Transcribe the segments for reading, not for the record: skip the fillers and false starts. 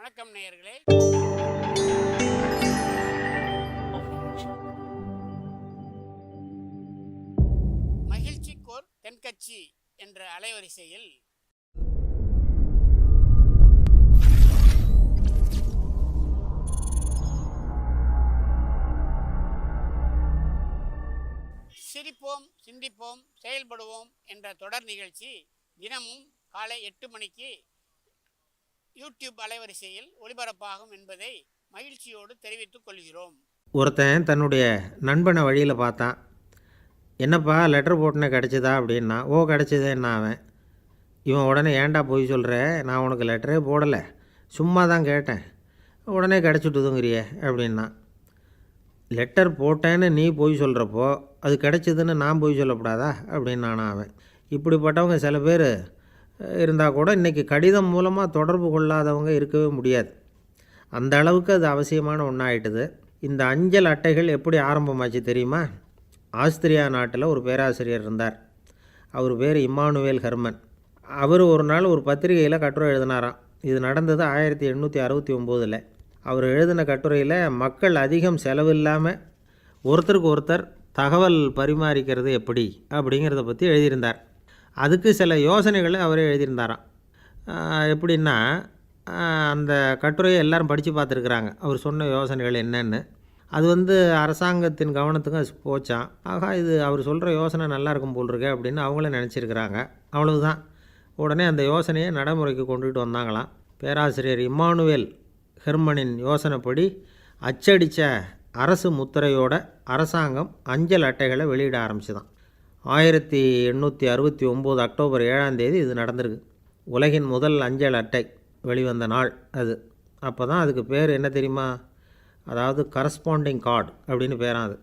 வணக்கம் நேயர்களே. மகிழ்ச்சிக்கோர் தென்கட்சி என்ற அலைவரிசையில் சிரிப்போம், சிந்திப்போம், செயல்படுவோம் என்ற தொடர் நிகழ்ச்சி தினமும் காலை 8 மணிக்கு யூடியூப் அலைவரிசையில் ஒளிபரப்பாகும் என்பதை மகிழ்ச்சியோடு தெரிவித்துக் கொள்கிறோம். ஒருத்தன் தன்னுடைய நண்பனை வழியில் பார்த்தான். என்னப்பா லெட்டர் போட்டுனே கிடச்சிதா அப்படின்னா. ஓ கிடச்சிதேன்னா அவன். இவன் உடனே ஏன்டா போய் சொல்கிற, நான் உனக்கு லெட்டரே போடலை, சும்மா தான் கேட்டேன், உடனே கிடச்சிட்டுதுங்கிறியே அப்படின்னா. லெட்டர் போட்டேன்னு நீ போய் சொல்கிறப்போ அது கிடச்சிதுன்னு நான் போய் சொல்லக்கூடாதா அப்படின்னானா அவன். இப்படிப்பட்டவங்க சில பேர் இருந்தால் கூட இன்றைக்கி கடிதம் மூலமாக தொடர்பு கொள்ளாதவங்க இருக்கவே முடியாது. அந்த அளவுக்கு அது அவசியமான ஒன்றாயிட்டுது. இந்த அஞ்சல் அட்டைகள் எப்படி ஆரம்பமாச்சு தெரியுமா? ஆஸ்திரியா நாட்டில் ஒரு பேராசிரியர் இருந்தார். அவர் பேர் இம்மானுவேல் ஹெர்மன். அவர் ஒரு நாள் ஒரு பத்திரிகையில் கட்டுரை எழுதினாராம். இது நடந்தது 1869. அவர் எழுதின கட்டுரையில் மக்கள் அதிகம் செலவில்லாமல் ஒருத்தருக்கு ஒருத்தர் தகவல் பரிமாறிக்கிறது எப்படி அப்படிங்கிறத பற்றி எழுதியிருந்தார். அதுக்கு சில யோசனைகளை அவரே எழுதியிருந்தாராம். எப்படின்னா, அந்த கட்டுரையை எல்லோரும் படித்து பார்த்துருக்குறாங்க, அவர் சொன்ன யோசனைகள் என்னென்னு. அது அரசாங்கத்தின் கவனத்துக்கும் அது போச்சான். ஆகா, இது அவர் சொல்கிற யோசனை நல்லா இருக்கும் போல் இருக்கே அப்படின்னு அவங்களும் நினச்சிருக்கிறாங்க. அவ்வளவுதான். உடனே அந்த யோசனையை நடைமுறைக்கு கொண்டுகிட்டு வந்தாங்களாம். பேராசிரியர் இம்மானுவேல் ஹெர்மனின் யோசனைப்படி அச்சடித்த அரசு முத்திரையோட அரசாங்கம் அஞ்சல் அட்டைகளை வெளியிட ஆரம்பிச்சுதான். 1869 அக்டோபர் 7ஆம் தேதி இது நடந்திருக்கு. உலகின் முதல் அஞ்சல் அட்டை வெளிவந்த நாள் அது. அப்போ தான் அதுக்கு பேர் என்ன தெரியுமா? அதாவது கரஸ்பாண்டிங் கார்டு அப்படின்னு பேரான் அது.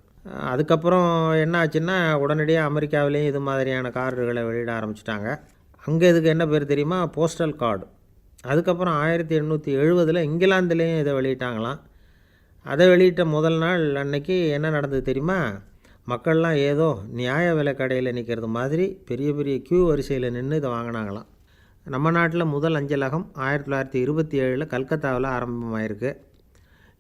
அதுக்கப்புறம் என்ன ஆச்சுன்னா, உடனடியாக அமெரிக்காவிலேயும் இது மாதிரியான கார்டுகளை வெளியிட ஆரம்பிச்சிட்டாங்க. அங்கே இதுக்கு என்ன பேர் தெரியுமா? Postal card. அதுக்கப்புறம் 1870 இங்கிலாந்துலேயும் இதை வெளியிட்டாங்களாம். அதை வெளியிட்ட முதல் நாள் அன்னைக்கு என்ன நடந்தது தெரியுமா? மக்கள்லாம் ஏதோ நியாய விலை கடையில் நிற்கிறது மாதிரி பெரிய பெரிய க்யூ வரிசையில் நின்று இதை வாங்கினாங்களாம். நம்ம நாட்டில் முதல் அஞ்சலகம் 1927 கல்கத்தாவில் ஆரம்பமாயிருக்கு.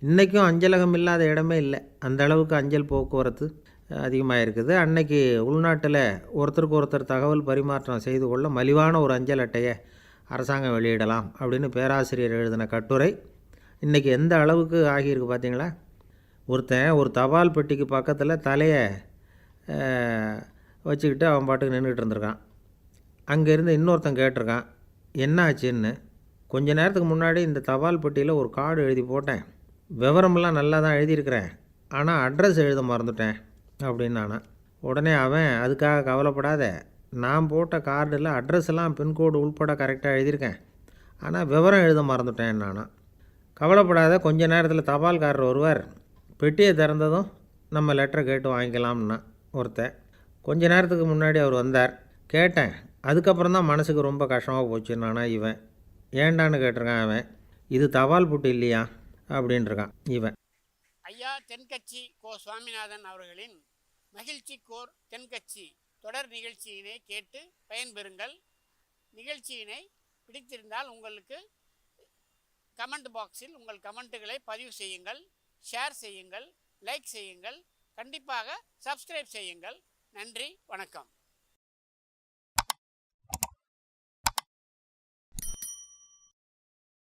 இன்றைக்கும் அஞ்சலகம் இல்லாத இடமே இல்லை. அந்த அளவுக்கு அஞ்சல் போக்குவரத்து அதிகமாக இருக்குது. அன்னைக்கு உள்நாட்டில் ஒருத்தருக்கு ஒருத்தர் தகவல் பரிமாற்றம் செய்து கொள்ள மலிவான ஒரு அஞ்சல் அட்டையை அரசாங்கம் வெளியிடலாம் அப்படின்னு பேராசிரியர் எழுதின கட்டுரை இன்றைக்கி எந்த அளவுக்கு ஆகியிருக்கு பார்த்தீங்களா? ஒருத்தன் ஒரு தபால் பெட்டிக்கு பக்கத்தில் தலையை வச்சுக்கிட்டு அவன் பாட்டுக்கு நின்றுக்கிட்டு இருந்திருக்கான். அங்கேருந்து இன்னொருத்தன் கேட்டிருக்கான், என்ன ஆச்சுன்னு. கொஞ்ச நேரத்துக்கு முன்னாடி இந்த தபால் பெட்டியில் ஒரு கார்டு எழுதி போட்டேன், விவரமெல்லாம் நல்லா தான் எழுதியிருக்கிறேன், ஆனால் அட்ரஸ் எழுத மறந்துட்டேன் அப்படின்னு நானான். உடனே அவன், அதுக்காக கவலைப்படாத, நான் போட்ட கார்டில் அட்ரஸ் எல்லாம் பின்கோடு உள்பட கரெக்டாக எழுதியிருக்கேன், ஆனால் விவரம் எழுத மறந்துட்டேன் நானான். கவலைப்படாத, கொஞ்ச நேரத்தில் தபால்காரர் ஒருவர், பெட்டியை திறந்ததும் நம்ம லெட்டரை கேட்டு வாங்கிக்கலாம்னா ஒருத்தன். கொஞ்ச நேரத்துக்கு முன்னாடி அவர் வந்தார், கேட்டேன், அதுக்கப்புறம் தான் மனசுக்கு ரொம்ப கஷ்டமாக போச்சுன்னானா இவன். ஏண்டான்னு கேட்டிருக்கான் அவன். இது தபால் புட்டு இல்லையா அப்படின்ட்டுருக்கான் இவன். ஐயா தென்கட்சி கோ சுவாமிநாதன் அவர்களின் மகிழ்ச்சிக்கோர் தென்கட்சி தொடர் நிகழ்ச்சியினை கேட்டு பயன்பெறுங்கள். நிகழ்ச்சியினை பிடித்திருந்தால் உங்களுக்கு கமெண்ட் பாக்ஸில் உங்கள் கமெண்ட்டுகளை பதிவு செய்யுங்கள், ஷேர் செய்யுங்கள், லைக் செய்யுங்கள், கண்டிப்பாக சப்ஸ்கிரைப் செய்யுங்கள். நன்றி, வணக்கம்.